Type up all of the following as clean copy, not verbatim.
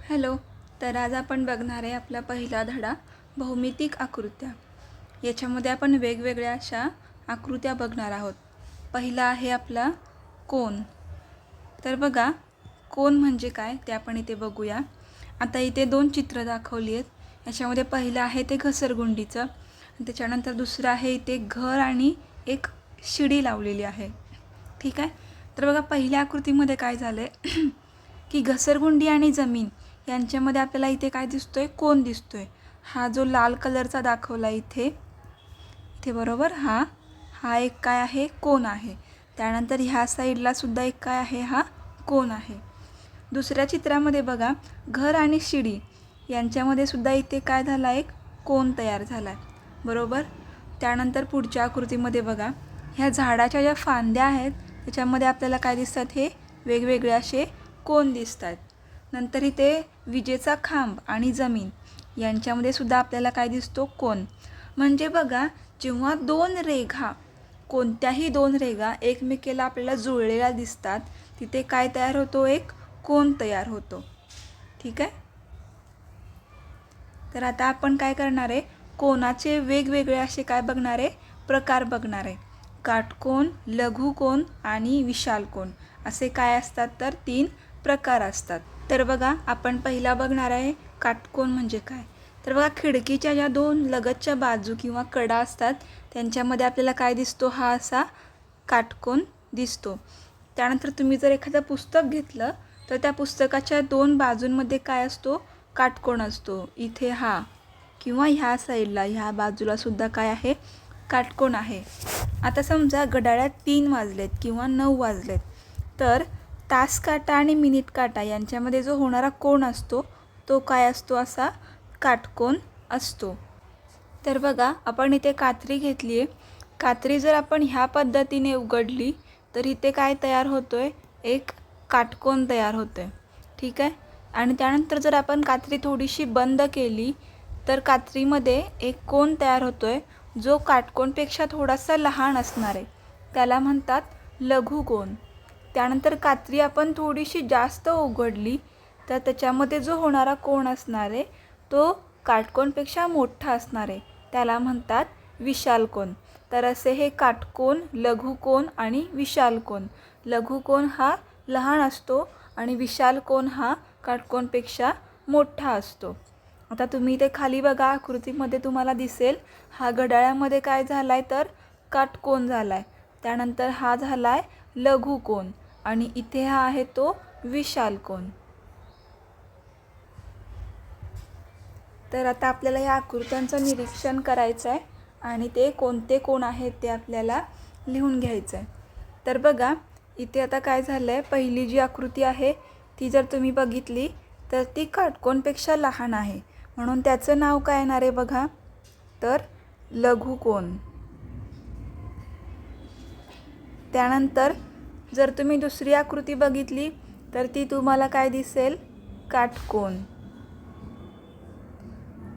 Hello. तर आज आपण बघणार आहे आपला पहिला धडा भौमितिक आकृत्या. याच्यामध्ये आपण वेगवेगळ्या अशा आकृत्या बघणार आहोत. पहिला आहे आपला कोन. तर बघा, कोन म्हणजे काय ते आपण इथे बघूया. आता इथे दोन चित्र दाखवली आहेत. याच्यामध्ये पहिलं आहे ते घसरगुंडीचं, त्याच्यानंतर दुसरं आहे इथे घर आणि एक शिडी लावलेली आहे. ठीक आहे. तर बघा, पहिल्या आकृतीमध्ये काय झालं आहे की घसरगुंडी आणि जमीन यांच्यामध्ये आपल्याला इथे काय दिसतोय, कोन दिसतोय. हा जो लाल कलरचा दाखवला इथे इथे बरोबर, हा एक काय आहे, कोन आहे. त्यानंतर ह्या साईडला सुद्धा एक काय आहे, हा कोन आहे. दुसऱ्या चित्रामध्ये बघा, घर आणि शिडी यांच्यामध्ये सुद्धा इथे काय झाला, एक कोन तयार झाला आहे बरोबर. त्यानंतर पुढच्या आकृतीमध्ये बघा, ह्या झाडाच्या ज्या फांद्या आहेत त्याच्यामध्ये आपल्याला काय दिसतात, हे वेगवेगळे असे कोन दिसतात. नंतर इथे विजेचा खांब आणि जमीन यांच्यामध्ये सुद्धा आपल्याला काय दिसतो, कोन. म्हणजे बघा, जेव्हा कोणत्याही दोन रेघा एकमेकाला आपल्याला जुळलेल्या दिसतात, तिथे काय तयार होतो, एक कोन तयार होतो. ठीक आहे. तर आता आपण काय करणार आहे, कोनाचे वेगवेगळे असे काय बघणार आहे, प्रकार बघणार आहे. काटकोन, लघुकोन आणि विशाल कोन असे काय असतात, तर 3 प्रकार असतात. तर बघा, आपण पहिला बघणार आहे काटकोन म्हणजे काय. तर बघा, खिडकीच्या ज्या दोन लगतच्या बाजू किंवा कडा असतात त्यांच्यामध्ये आपल्याला काय दिसतो, हा असा काटकोन दिसतो. त्यानंतर तुम्ही जर एखादं पुस्तक घेतलं तर त्या पुस्तकाच्या दोन बाजूंमध्ये काय असतो, काटकोन असतो. इथे हा किंवा ह्या साईडला ह्या बाजूला सुद्धा काय आहे, काटकोन आहे. आता समजा घड्याळात 3 वाजलेत किंवा 9 वाजलेत, तर तास काटा आणि मिनिट काटा यांच्यामध्ये जो होणारा कोन असतो तो काय असतो, असा काटकोन असतो. तर बघा, आपण इथे कात्री घेतली आहे. कात्री जर आपण ह्या पद्धतीने उघडली तर इथे काय तयार होतोय, एक काटकोन तयार होतोय. ठीक आहे. आणि त्यानंतर जर आपण कात्री थोडीशी बंद केली तर कात्रीमध्ये एक कोन तयार होतोय जो काटकोनपेक्षा थोडासा लहान असणार आहे, त्याला म्हणतात लघुकोन. त्यानंतर कात्री आपण थोडीशी जास्त उघडली तर त्याच्यामध्ये जो होणारा कोन असणार आहे तो काटकोनपेक्षा मोठा असणार आहे, त्याला म्हणतात विशाल कोन. तर असे हे काटकोन, लघुकोन आणि विशाल कोन. लघुकोन हा लहान असतो आणि विशाल कोन हा काटकोनपेक्षा मोठा असतो. आता तुम्ही इथे खाली बघा, आकृतीमध्ये तुम्हाला दिसेल, हा घड्याळामध्ये काय झाला आहे, तर काटकोन झाला आहे. त्यानंतर हा झाला आहे लघुकोन आणि इथे हा आहे तो विशाल कोन. तर आता आपल्याला या आकृत्यांचं निरीक्षण करायचं आहे आणि ते कोणते कोण आहेत ते आपल्याला लिहून घ्यायचं आहे. तर बघा, इथे आता काय झालं आहे, पहिली जी आकृती आहे ती जर तुम्ही बघितली तर ती काटकोनपेक्षा लहान आहे, म्हणून त्याचं नाव काय येणार आहे बघा, तर लघुकोन. त्यानंतर जर तुम्ही दुसरी आकृती बघितली तर ती तुम्हाला काय दिसेल, काटकोन.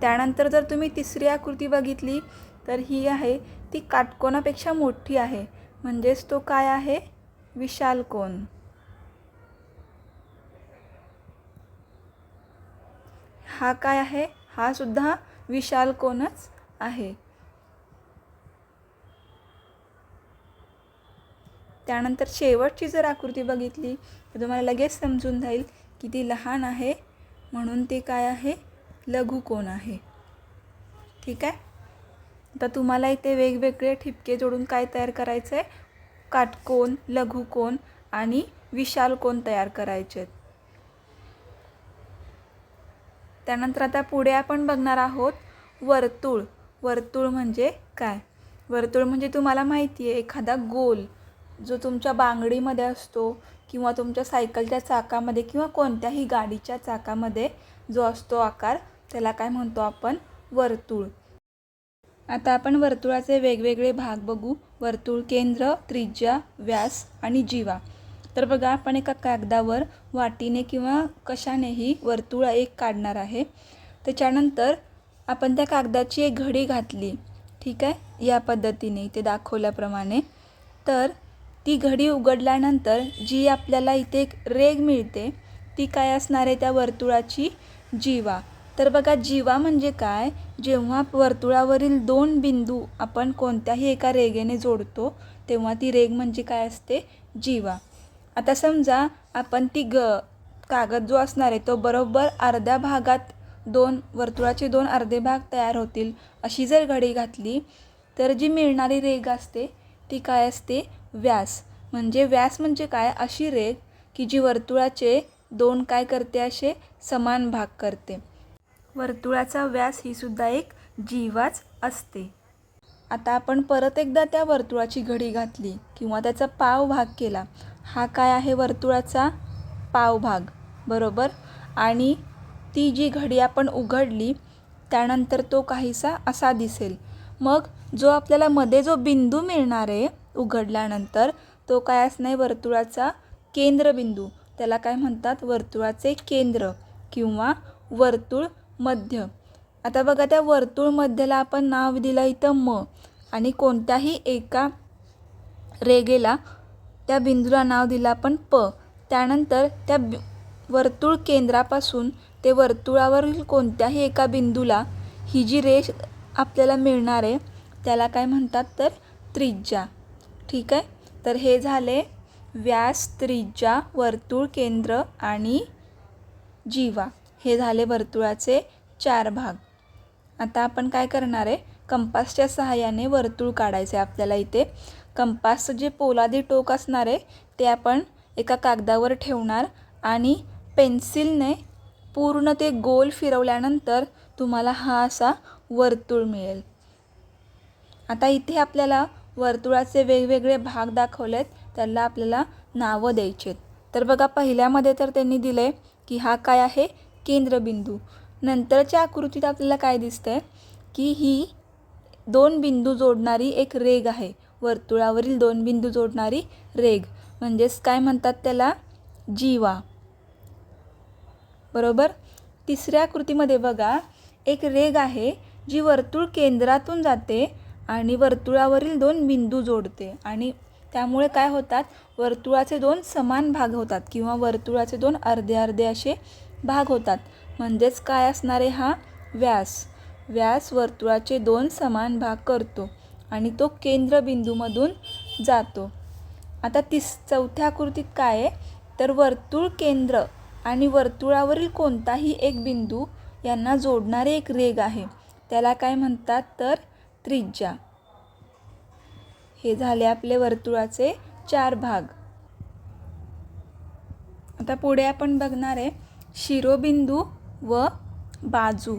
त्यानंतर जर तुम्ही तिसरी आकृती बघितली तर ही आहे ती काटकोनापेक्षा मोठी आहे, म्हणजेच तो काय आहे, विशाल कोन. हा काय आहे, हा सुद्धा विशाल कोनच आहे. त्यानंतर शेवटची जर आकृती बघितली तर तुम्हाला लगेच समजून जाईल की ती लहान आहे, म्हणून ते काय आहे, लघुकोन आहे. ठीक आहे. आता तुम्हाला इथे वेगवेगळे ठिपके जोडून काय तयार करायचं आहे, काटकोन, लघुकोन आणि विशाल कोन तयार करायचे आहेत. त्यानंतर आता पुढे आपण बघणार आहोत वर्तुळ. वर्तुळ म्हणजे काय. वर्तुळ म्हणजे तुम्हाला माहिती आहे, एखादा गोल जो तुमच्या बांगडीमध्ये असतो किंवा तुमच्या सायकलच्या चाकामध्ये किंवा कोणत्याही गाडीच्या चाकामध्ये जो असतो आकार, त्याला काय म्हणतो आपण, वर्तुळ. आता आपण वर्तुळाचे वेगवेगळे भाग बघू. वर्तुळ केंद्र, त्रिज्या, व्यास आणि जीवा. तर बघा, आपण एका कागदावर वाटीने किंवा कशानेही वर्तुळ एक काढणार आहे. त्याच्यानंतर आपण त्या कागदाची एक घडी घातली. ठीक आहे, या पद्धतीने इथे दाखवल्याप्रमाणे. तर ती घडी उघडल्यानंतर जी आपल्याला इथे एक रेघ मिळते ती काय असणार आहे त्या वर्तुळाची? जीवा. तर बघा जीवा म्हणजे काय? जेव्हा वर्तुळावरील दोन बिंदू आपण कोणत्याही एका रेघेने जोडतो तेव्हा ती रेघ म्हणजे काय असते? जीवा. आता समजा आपण ती कागद जो असणार आहे तो बरोबर अर्ध्या भागात वर्तुळाचे दोन अर्धे भाग तयार होतील अशी जर घडी घातली तर जी मिळणारी रेघ असते ती काय असते? व्यास. म्हणजे व्यास म्हणजे काय? अशी रेघ की जी वर्तुळाचे दोन काय करते? असे समान भाग करते. वर्तुळाचा व्यास ही सुद्धा एक जीवाच असते. आता आपण परत एकदा त्या वर्तुळाची घडी घातली किंवा त्याचा पाव भाग केला. हा काय आहे? वर्तुळाचा पाव भाग, बरोबर. आणि ती जी घडी आपण उघडली त्यानंतर तो काहीसा असा दिसेल. मग जो आपल्याला मध्ये जो बिंदू मिळणार आहे उघडल्यानंतर तो काय असणार? वर्तुळाचा केंद्रबिंदू. त्याला काय म्हणतात? वर्तुळाचे केंद्र किंवा वर्तुळ मध्य. आता बघा त्या वर्तुळ मध्यला आपण नाव दिलं इथं म आणि कोणत्याही एका रेघेला त्या बिंदूला नाव दिलं आपण प. त्यानंतर त्या वर्तुळ केंद्रापासून ते वर्तुळावरील कोणत्याही एका बिंदूला ही जी रेष आपल्याला मिळणार आहे त्याला काय म्हणतात? तर त्रिज्या. ठीक आहे. तर हे झाले व्यास, त्रिज्या, वर्तुळ केंद्र आणि जीवा. हे झाले वर्तुळाचे 4 भाग. आता आपण काय करणार आहे? कंपासच्या सहाय्याने वर्तुळ काढायचे आपल्याला. इथे कंपासचं जे पोलादी टोक असणार आहे ते आपण एका कागदावर ठेवणार आणि पेन्सिलने पूर्ण ते गोल फिरवल्यानंतर तुम्हाला हा असा वर्तुळ मिळेल. आता इथे आपल्याला वर्तुळाचे वेगवेगळे भाग दाखवलेत, त्याला आपल्याला नावं द्यायची आहेत. तर बघा पहिल्यामध्ये तर त्यांनी दिलं आहे की हा काय आहे? केंद्रबिंदू. नंतरच्या आकृतीत आपल्याला काय दिसतंय की ही दोन बिंदू जोडणारी एक रेघ आहे. वर्तुळावरील दोन बिंदू जोडणारी रेघ म्हणजेच काय म्हणतात त्याला? जीवा, बरोबर. तिसऱ्या आकृतीमध्ये बघा एक रेघ आहे जी वर्तुळ केंद्रातून जाते आणि वर्तुळावरील दोन बिंदू जोडते आणि त्यामुळे काय होतात? वर्तुळाचे दोन समान भाग होतात किंवा वर्तुळाचे दोन अर्धे अर्धे असे भाग होतात. म्हणजेच काय असणार आहे? हा व्यास. व्यास वर्तुळाचे दोन समान भाग करतो आणि तो केंद्रबिंदूमधून जातो. आता चौथ्या आकृतीत काय आहे? तर वर्तुळ केंद्र आणि वर्तुळावरील कोणताही एक बिंदू यांना जोडणारे एक रेघ आहे. त्याला काय म्हणतात? तर त्रिज्या. हे झाले आपले वर्तुळाचे 4 भाग. आता पुढे आपण बघणार आहे शिरोबिंदू व बाजू.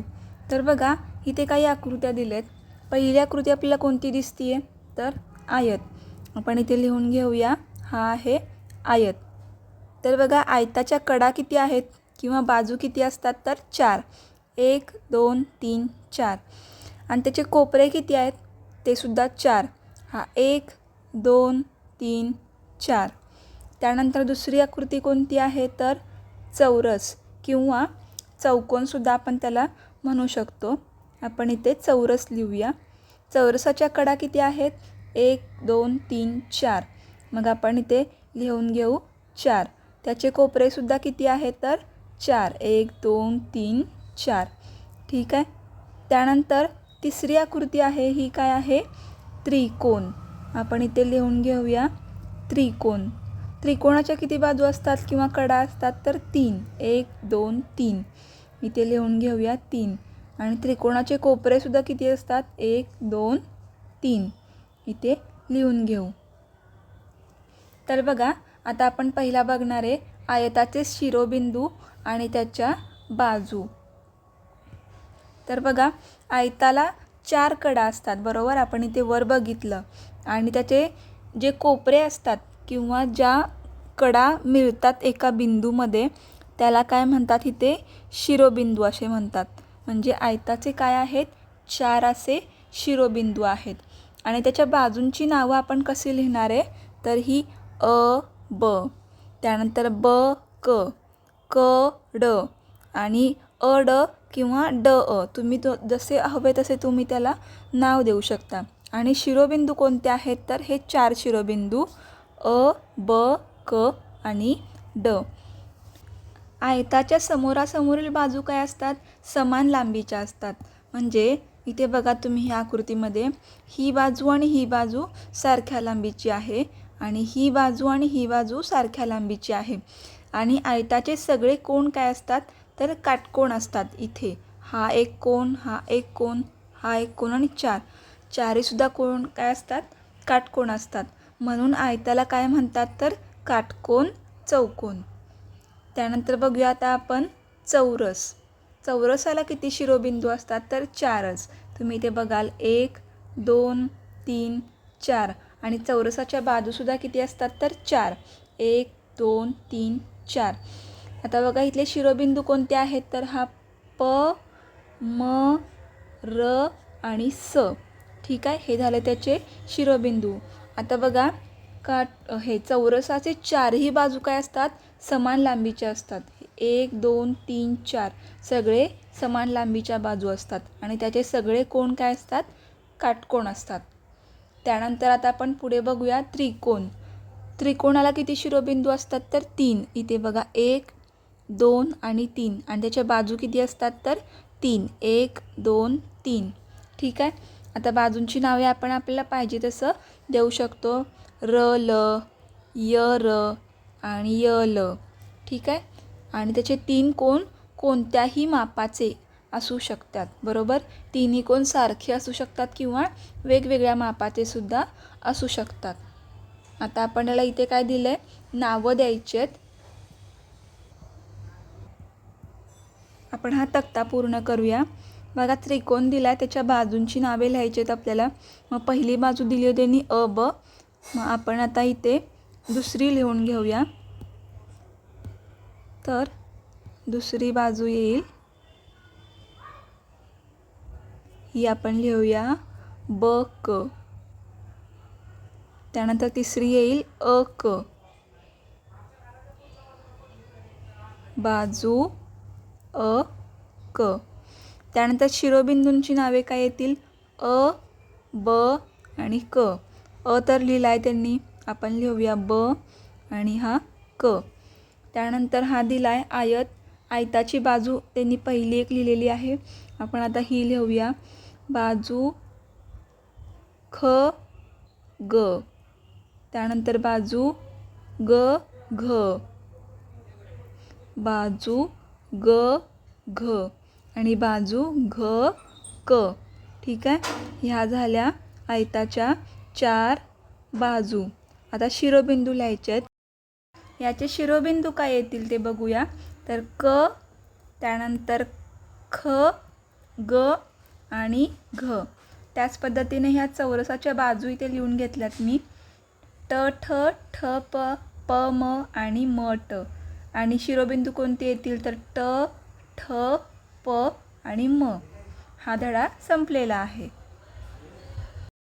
तर बघा इथे काही आकृत्या दिलेत. पहिली आकृती आपल्याला कोणती दिसतीये? तर आयत. आपण इथे लिहून घेऊया, हा आहे आयत. तर बघा आयताच्या कडा किती आहेत किंवा बाजू किती असतात? तर 4. 1 2 3 4. आणि त्याचे कोपरे किती आहेत? ते सुद्धा 4. हा 1 2 3 4. त्यानंतर दुसरी आकृती कोणती आहे? तर चौरस किंवा चौकोनसुद्धा आपण त्याला म्हणू शकतो. आपण इथे चौरस लिहूया. चौरसाच्या कडा किती आहेत? 1 2 3 4. मग आपण इथे लिहून घेऊ 4. त्याचे कोपरेसुद्धा किती आहेत? तर 4. 1 2 3 4. ठीक आहे. त्यानंतर तिसरी आकृती आहे ही काय आहे? त्रिकोण. आपण इथे लिहून घेऊया त्रिकोण. त्रिकोणाच्या किती बाजू असतात किंवा कडा असतात? तर 3. 1 2 3. इथे लिहून घेऊया 3. आणि त्रिकोणाचे कोपरेसुद्धा किती असतात? 1 2 3. इथे लिहून घेऊ. तर बघा आता आपण पहिला बघणार आहे आयताचे शिरोबिंदू आणि त्याच्या बाजू. तर बघा आयताला 4 कडा असतात, बरोबर. आपण इथे वर बघितलं. आणि त्याचे जे कोपरे असतात किंवा ज्या कडा मिळतात एका बिंदूमध्ये त्याला काय म्हणतात? इथे शिरोबिंदू असे म्हणतात. म्हणजे आयताचे काय आहेत? 4 असे शिरोबिंदू आहेत. आणि त्याच्या बाजूंची नावं आपण कशी लिहिणार आहे? तर ही अ ब, त्यानंतर ब क, क ड आणि अ ड किंवा ड अ. तुम्ही जसे हवे तसे तुम्ही त्याला नाव देऊ शकता. आणि शिरोबिंदू कोणते आहेत? तर हे 4 शिरोबिंदू अ ब क आणि ड. आयताच्या समोरासमोरील बाजू काय असतात? समान लांबीच्या असतात. म्हणजे इथे बघा तुम्ही ह्या आकृतीमध्ये ही बाजू आणि ही बाजू सारख्या लांबीची आहे आणि ही बाजू आणि ही बाजू सारख्या लांबीची आहे. आणि आयताचे सगळे कोन काय असतात? तर काटकोन असतात. इथे हा एक कोन, हा एक कोन, हा एक कोन आणि चारहीसुद्धा कोन काय असतात? काटकोन असतात. म्हणून आयताला काय म्हणतात? तर काटकोन, चौकोन. त्यानंतर बघूया आता आपण चौरस. चौरसाला किती शिरोबिंदू असतात? तर 4च. तुम्ही इथे बघाल 1, 2, 3, 4 आणि चौरसाच्या बाजूसुद्धा किती असतात? तर 4. 1, 2, 3, 4. आता बघा इथले शिरोबिंदू कोणते आहेत? तर हा प, म, र आणि स. ठीक आहे, हे झाले त्याचे शिरोबिंदू. आता बघा हे चौरसाचे चारही बाजू काय असतात? समान लांबीच्या असतात. 1, 2, 3, 4 सगळे समान लांबीच्या बाजू असतात आणि त्याचे सगळे कोन काय असतात? काटकोन असतात. त्यानंतर आता आपण पुढे बघूया त्रिकोण. त्रिकोणाला किती शिरोबिंदू असतात? तर 3. इथे बघा 1, 2 आणि 3 आणि त्याच्या बाजू किती असतात? तर 3. 1, 2, 3. ठीक आहे. आता बाजूंची नावे आपण आपल्याला पाहिजे तसं देऊ शकतो. र, ल, य, र आणि य, ल. ठीक आहे. आणि त्याचे 3 कोन कोणत्याही मापाचे असू शकतात. बरोबर. तिन्ही कोन सारखे असू शकतात किंवा वेगवेगळ्या मापाचे सुद्धा असू शकतात. आता आपण याला इथे काय दिलं आहे? नावं द्यायची आहेत. आपण हा तक्ता पूर्ण करूया. बघा त्रिकोण दिला आहे, त्याच्या बाजूंची नावे लिहायची आहेत आपल्याला. मग पहिली बाजू दिली होती त्यांनी अ, ब. मग आपण आता इथे दुसरी लिहून घेऊया. तर दुसरी बाजू येईल ही आपण लिहूया ब, क. त्यानंतर तिसरी येईल अ, क. बाजू अ, क. त्यानंतर शिरोबिंदूंची नावे काय येतील? अ, ब आणि क. अ तर लिहिला आहे त्यांनी, आपण लिहूया ब आणि हा क. त्यानंतर हा दिला आहे आयत. आयताची बाजू त्यांनी पहिली एक लिहिलेली आहे, आपण आता ही लिहूया बाजू ख, ग. त्यानंतर बाजू ग, घ. बाजू ग, घ आणि बाजू घ, क. ठीक आहे. ह्या झाल्या आयताच्या 4 बाजू. आता शिरोबिंदू लिहायचे आहेत. याचे शिरोबिंदू काय येतील ते बघूया. तर क, त्यानंतर ख, ग आणि घ. त्याच पद्धतीने ह्या चौरसाच्या बाजू इथे लिहून घेतल्यात मी. ट, ठ, ठ, प, प, म आणि म, ट. आणि शिरोबिंदू कोणते येतील? तर ट, ठ, प आणि म. हा धडा संपलेला आहे.